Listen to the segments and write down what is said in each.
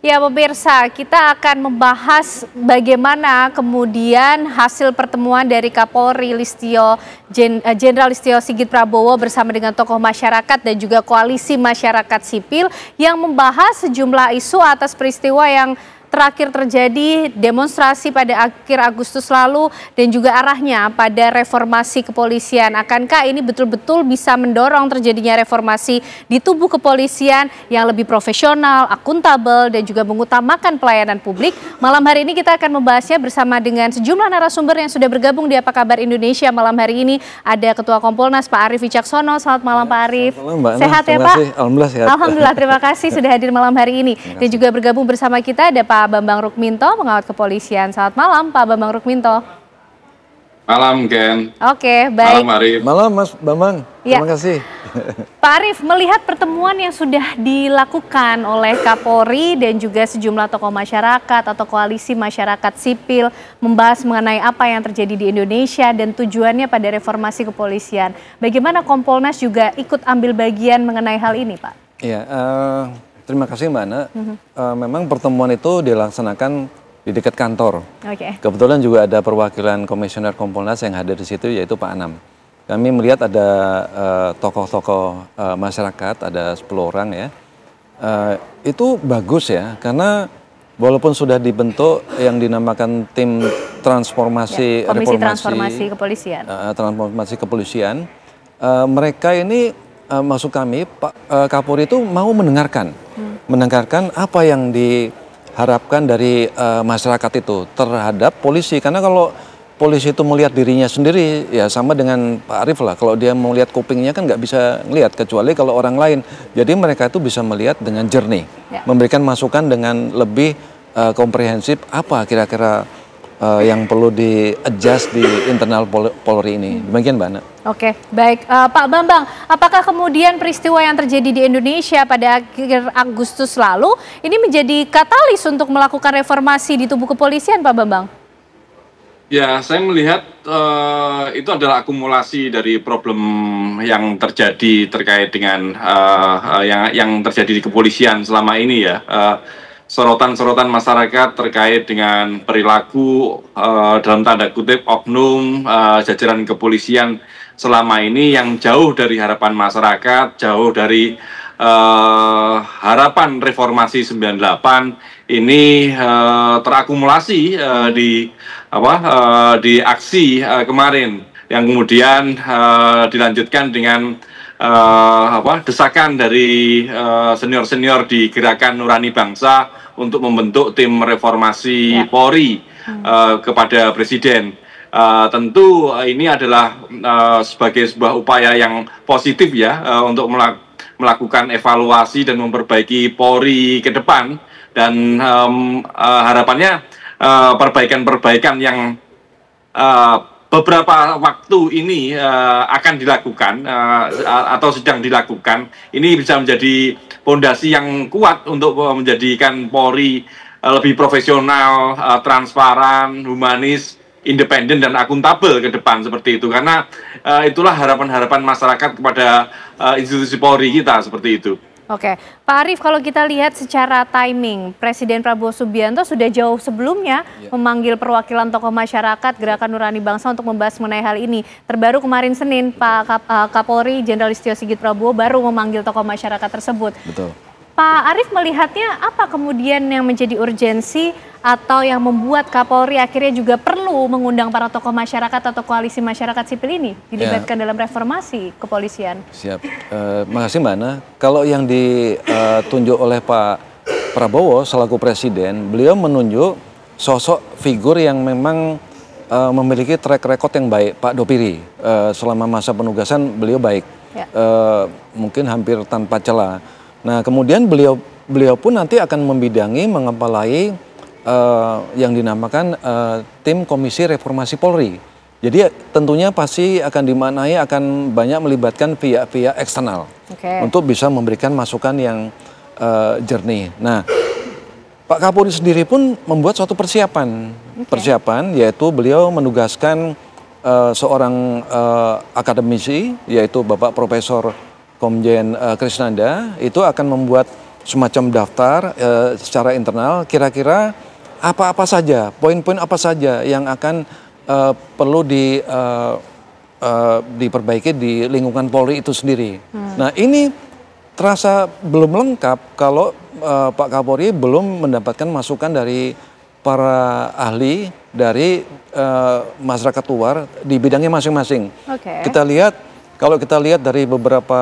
Ya pemirsa, kita akan membahas bagaimana kemudian hasil pertemuan dari Kapolri Jenderal Listio Sigit Prabowo bersama dengan tokoh masyarakat dan juga koalisi masyarakat sipil yang membahas sejumlah isu atas peristiwa yang terakhir terjadi demonstrasi pada akhir Agustus lalu dan juga arahnya pada reformasi kepolisian. Akankah ini betul-betul bisa mendorong terjadinya reformasi di tubuh kepolisian yang lebih profesional, akuntabel, dan juga mengutamakan pelayanan publik? Malam hari ini kita akan membahasnya bersama dengan sejumlah narasumber yang sudah bergabung di Apa Kabar Indonesia. Malam hari ini ada Ketua Kompolnas Pak Arief Wicaksono. Selamat malam Pak Arief. Sehat ya Pak? Alhamdulillah sehat. Alhamdulillah, terima kasih sudah hadir malam hari ini. Dan juga bergabung bersama kita ada Pak Bambang Rukminto, pengawat kepolisian. Selamat malam Pak Bambang Rukminto. Malam Ken. Oke, baik. Malam Arief. Malam Mas Bambang, Ya. terima kasih. Pak Arief, melihat pertemuan yang sudah dilakukan oleh Kapolri dan juga sejumlah tokoh masyarakat atau koalisi masyarakat sipil membahas mengenai apa yang terjadi di Indonesia dan tujuannya pada reformasi kepolisian. Bagaimana Kompolnas juga ikut ambil bagian mengenai hal ini Pak? Iya, terima kasih Mbak Ana. Memang pertemuan itu dilaksanakan di dekat kantor. Oke. Kebetulan juga ada perwakilan Komisioner Kompolnas yang hadir di situ, yaitu Pak Anam. Kami melihat ada tokoh-tokoh masyarakat, ada 10 orang ya. Itu bagus ya, karena walaupun sudah dibentuk yang dinamakan tim transformasi Komisi reformasi, Transformasi Kepolisian. transformasi kepolisian, mereka ini maksud kami Pak Kapolri itu mau mendengarkan apa yang diharapkan dari masyarakat itu terhadap polisi, karena kalau polisi itu melihat dirinya sendiri ya sama dengan Pak Arief lah, kalau dia mau lihat kupingnya kan nggak bisa ngelihat kecuali kalau orang lain. Jadi mereka itu bisa melihat dengan jernih, memberikan masukan dengan lebih komprehensif apa kira-kira yang perlu di-adjust di internal Polri ini. Demikian Mbak Ana. Oke, baik. Pak Bambang, apakah kemudian peristiwa yang terjadi di Indonesia pada akhir Agustus lalu ini menjadi katalis untuk melakukan reformasi di tubuh kepolisian, Pak Bambang? Ya, saya melihat itu adalah akumulasi dari problem yang terjadi terkait dengan yang terjadi di kepolisian selama ini ya. Sorotan-sorotan masyarakat terkait dengan perilaku dalam tanda kutip oknum jajaran kepolisian selama ini yang jauh dari harapan masyarakat, jauh dari harapan reformasi 98 ini terakumulasi di aksi kemarin yang kemudian dilanjutkan dengan desakan dari senior-senior di Gerakan Nurani Bangsa untuk membentuk tim reformasi Polri kepada Presiden. Tentu ini adalah sebagai sebuah upaya yang positif ya untuk melakukan evaluasi dan memperbaiki Polri ke depan, dan harapannya perbaikan-perbaikan yang beberapa waktu ini akan dilakukan atau sedang dilakukan, ini bisa menjadi fondasi yang kuat untuk menjadikan Polri lebih profesional, transparan, humanis, independen dan akuntabel ke depan seperti itu. Karena itulah harapan-harapan masyarakat kepada institusi Polri kita seperti itu. Oke, Pak Arief, kalau kita lihat secara timing, Presiden Prabowo Subianto sudah jauh sebelumnya memanggil perwakilan tokoh masyarakat Gerakan Nurani Bangsa untuk membahas mengenai hal ini. Terbaru kemarin Senin, Pak Kapolri Jenderal Listio Sigit Prabowo baru memanggil tokoh masyarakat tersebut. Betul. Pak Arief melihatnya apa kemudian yang menjadi urgensi atau yang membuat Kapolri akhirnya juga perlu mengundang para tokoh masyarakat atau koalisi masyarakat sipil ini dilibatkan dalam reformasi kepolisian? Siap, makasih Mbak Ana. Kalau yang ditunjuk oleh Pak Prabowo selaku Presiden, beliau menunjuk sosok figur yang memang memiliki track record yang baik. Pak Dopiri, selama masa penugasan beliau baik, mungkin hampir tanpa celah. Nah kemudian beliau pun nanti akan membidangi, mengepalai yang dinamakan tim Komisi Reformasi Polri. Jadi tentunya pasti akan dimaknai akan banyak melibatkan pihak-pihak eksternal untuk bisa memberikan masukan yang jernih. Nah Pak Kapolri sendiri pun membuat suatu persiapan, yaitu beliau menugaskan seorang akademisi, yaitu Bapak Profesor Komjen Krisnanda, itu akan membuat semacam daftar secara internal kira-kira apa-apa saja, poin-poin apa saja yang akan perlu diperbaiki di lingkungan Polri itu sendiri. Nah ini terasa belum lengkap kalau Pak Kapolri belum mendapatkan masukan dari para ahli dari masyarakat luar di bidangnya masing-masing. Kalau kita lihat dari beberapa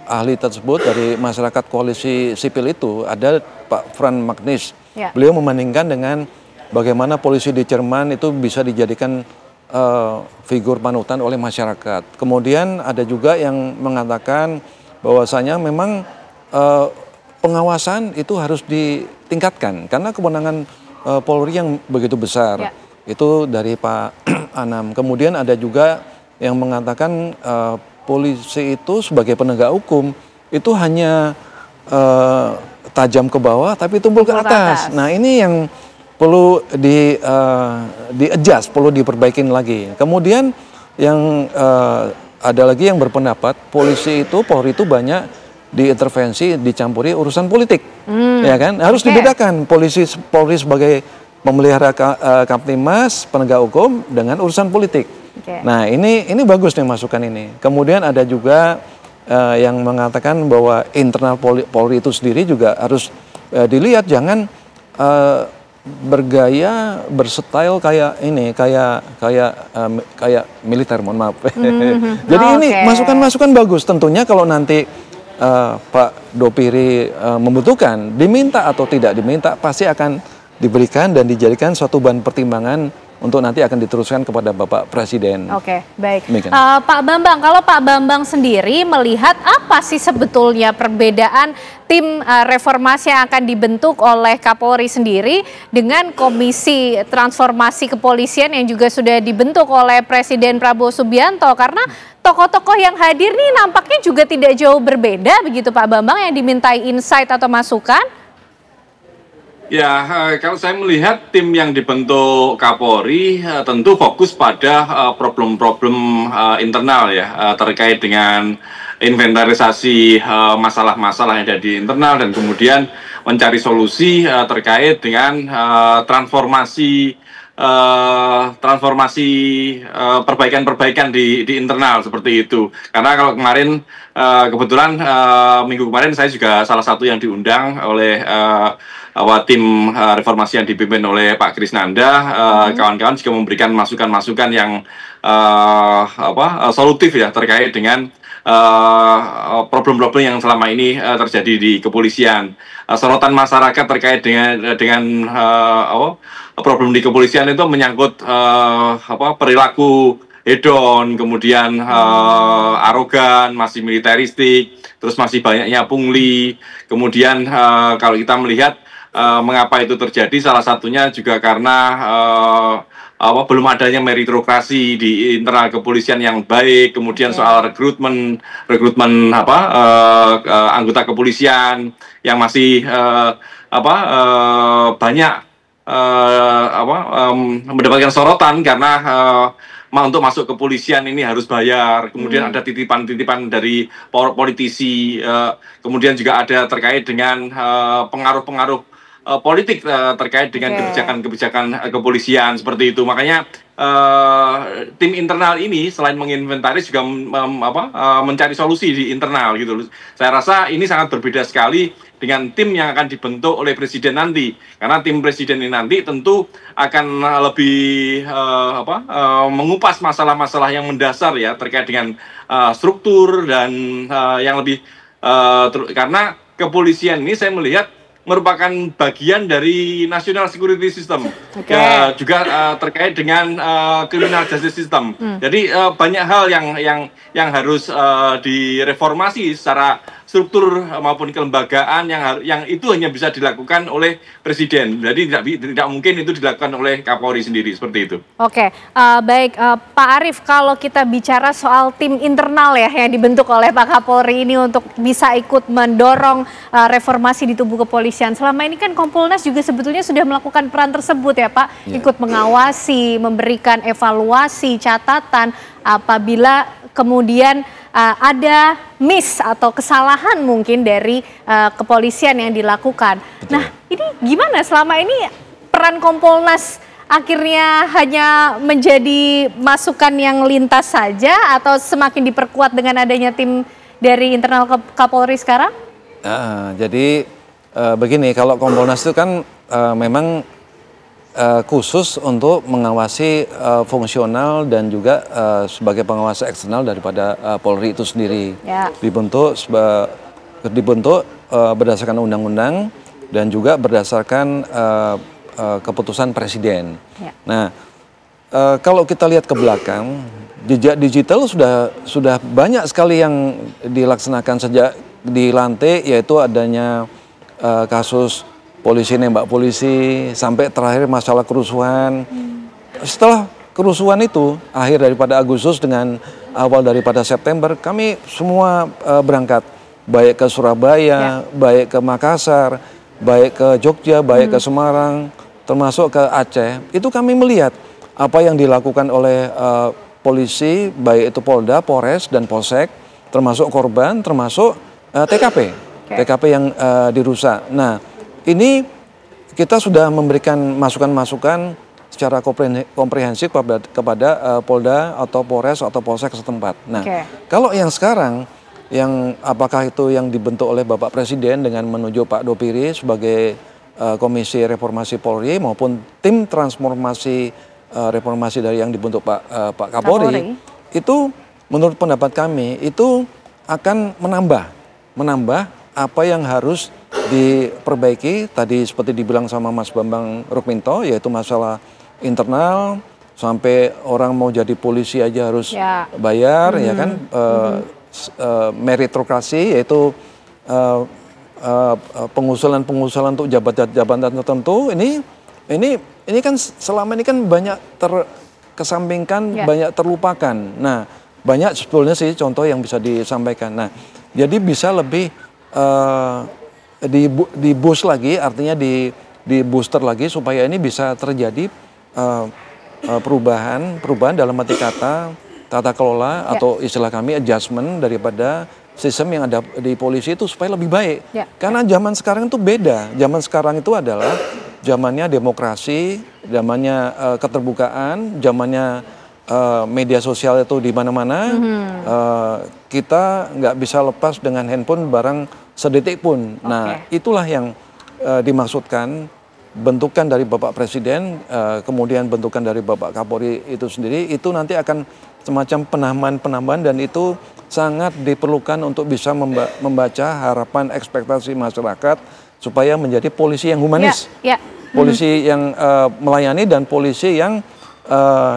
ahli tersebut dari masyarakat koalisi sipil itu ada Pak Fran Magnis. Beliau membandingkan dengan bagaimana polisi di Jerman itu bisa dijadikan figur panutan oleh masyarakat. Kemudian ada juga yang mengatakan bahwasanya memang pengawasan itu harus ditingkatkan karena kewenangan Polri yang begitu besar. Itu dari Pak Anam. Kemudian ada juga yang mengatakan polisi itu sebagai penegak hukum itu hanya tajam ke bawah tapi tumpul ke atas. Nah ini yang perlu di-adjust, perlu diperbaikin lagi. Kemudian yang ada lagi yang berpendapat Polri itu banyak diintervensi, dicampuri urusan politik, ya kan? Harus dibedakan Polri sebagai memelihara Kamtibmas, penegak hukum dengan urusan politik. Nah ini bagus nih masukan ini. Kemudian ada juga yang mengatakan bahwa internal Polri itu sendiri juga harus dilihat, jangan bergaya, berstyle kayak ini, kayak militer, mohon maaf. Jadi ini masukan-masukan bagus. Tentunya kalau nanti Pak Dopiri membutuhkan, diminta atau tidak diminta, pasti akan diberikan dan dijadikan suatu bahan pertimbangan untuk nanti akan diteruskan kepada Bapak Presiden. Oke, baik. Pak Bambang, kalau Pak Bambang sendiri melihat apa sih sebetulnya perbedaan tim reformasi yang akan dibentuk oleh Kapolri sendiri dengan Komisi Transformasi Kepolisian yang juga sudah dibentuk oleh Presiden Prabowo Subianto? Karena tokoh-tokoh yang hadir nih nampaknya juga tidak jauh berbeda begitu Pak Bambang yang dimintai insight atau masukan? Ya, kalau saya melihat tim yang dibentuk Kapolri tentu fokus pada problem-problem internal ya, terkait dengan inventarisasi masalah-masalah yang ada di internal dan kemudian mencari solusi terkait dengan transformasi perbaikan-perbaikan di internal seperti itu. Karena kalau kemarin kebetulan minggu kemarin saya juga salah satu yang diundang oleh tim reformasi yang dipimpin oleh Pak Krisnanda, kawan-kawan juga memberikan masukan-masukan yang solutif ya terkait dengan problem-problem yang selama ini terjadi di kepolisian. Sorotan masyarakat terkait dengan problem di kepolisian itu menyangkut perilaku hedon, kemudian arogan, masih militeristik, terus masih banyaknya pungli. Kemudian kalau kita melihat mengapa itu terjadi, salah satunya juga karena belum adanya meritokrasi di internal kepolisian yang baik, kemudian soal rekrutmen anggota kepolisian yang masih banyak mendapatkan sorotan karena untuk masuk kepolisian ini harus bayar, kemudian ada titipan-titipan dari politisi, kemudian juga ada terkait dengan pengaruh-pengaruh politik terkait dengan kebijakan-kebijakan kepolisian seperti itu. Makanya tim internal ini selain menginventaris juga mencari solusi di internal gitu. Saya rasa ini sangat berbeda sekali dengan tim yang akan dibentuk oleh Presiden nanti. Karena tim Presiden ini nanti tentu akan lebih mengupas masalah-masalah yang mendasar ya terkait dengan struktur dan yang lebih karena kepolisian ini saya melihat merupakan bagian dari National Security System, juga terkait dengan Criminal Justice System. Jadi banyak hal yang harus direformasi secara struktur maupun kelembagaan yang itu hanya bisa dilakukan oleh Presiden. Jadi tidak mungkin itu dilakukan oleh Kapolri sendiri seperti itu. Oke, baik Pak Arief, kalau kita bicara soal tim internal ya yang dibentuk oleh Pak Kapolri ini untuk bisa ikut mendorong reformasi di tubuh kepolisian. Selama ini kan Kompolnas juga sebetulnya sudah melakukan peran tersebut ya Pak, ikut mengawasi, memberikan evaluasi, catatan apabila kemudian ada miss atau kesalahan mungkin dari kepolisian yang dilakukan. Betul. Nah, ini gimana selama ini peran Kompolnas akhirnya hanya menjadi masukan yang lintas saja atau semakin diperkuat dengan adanya tim dari internal Kapolri sekarang? Jadi begini, kalau Kompolnas itu kan memang khusus untuk mengawasi fungsional dan juga sebagai pengawas eksternal daripada Polri itu sendiri. Ya. Dibentuk berdasarkan undang-undang dan juga berdasarkan keputusan presiden. Ya. Nah, kalau kita lihat ke belakang, jejak digital sudah banyak sekali yang dilaksanakan sejak dilantik, yaitu adanya kasus polisi nembak polisi, sampai terakhir masalah kerusuhan. Setelah kerusuhan itu, akhir daripada Agustus dengan awal daripada September, kami semua berangkat, baik ke Surabaya, baik ke Makassar, baik ke Jogja, baik ke Semarang, termasuk ke Aceh. Itu kami melihat apa yang dilakukan oleh polisi, baik itu Polda, Polres, dan Polsek, termasuk korban, termasuk TKP, TKP yang dirusak. Nah, ini kita sudah memberikan masukan-masukan secara komprehensif kepada Polda atau Polres atau Polsek setempat. Nah, kalau yang sekarang, yang apakah itu yang dibentuk oleh Bapak Presiden dengan menunjuk Pak Dopiri sebagai Komisi Reformasi Polri maupun tim transformasi reformasi dari yang dibentuk Pak Kapolri, itu menurut pendapat kami itu akan menambah apa yang harus diperbaiki tadi seperti dibilang sama Mas Bambang Rukminto, yaitu masalah internal, sampai orang mau jadi polisi aja harus bayar, ya kan, meritokrasi, yaitu pengusulan untuk jabatan tertentu. Ini kan selama ini kan banyak terkesampingkan, banyak terlupakan. Nah, banyak sebetulnya sih contoh yang bisa disampaikan. Nah, jadi bisa lebih di boost lagi, artinya di booster lagi supaya ini bisa terjadi perubahan dalam arti kata tata kelola atau istilah kami adjustment daripada sistem yang ada di polisi itu supaya lebih baik. Karena zaman sekarang itu beda. Zaman sekarang itu adalah zamannya demokrasi, zamannya keterbukaan, zamannya media sosial itu di mana-mana. Kita nggak bisa lepas dengan handphone barang sedetik pun. Nah, itulah yang dimaksudkan bentukan dari Bapak Presiden, kemudian bentukan dari Bapak Kapolri itu sendiri, itu nanti akan semacam penambahan dan itu sangat diperlukan untuk bisa membaca harapan ekspektasi masyarakat supaya menjadi polisi yang humanis, polisi yang melayani dan polisi yang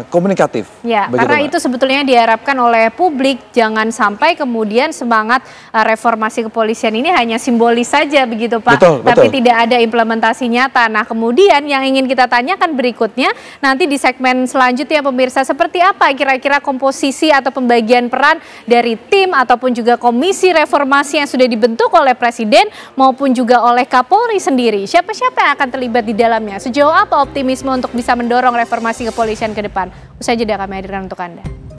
komunikatif. Ya, karena itu sebetulnya diharapkan oleh publik, jangan sampai kemudian semangat reformasi kepolisian ini hanya simbolis saja begitu Pak, tapi tidak ada implementasi nyata. Nah, kemudian yang ingin kita tanyakan berikutnya, nanti di segmen selanjutnya pemirsa, seperti apa kira-kira komposisi atau pembagian peran dari tim ataupun juga komisi reformasi yang sudah dibentuk oleh Presiden maupun juga oleh Kapolri sendiri. Siapa-siapa yang akan terlibat di dalamnya? Sejauh apa optimisme untuk bisa mendorong reformasi kepolisian ke depan? Usai jeda kami hadirkan untuk Anda.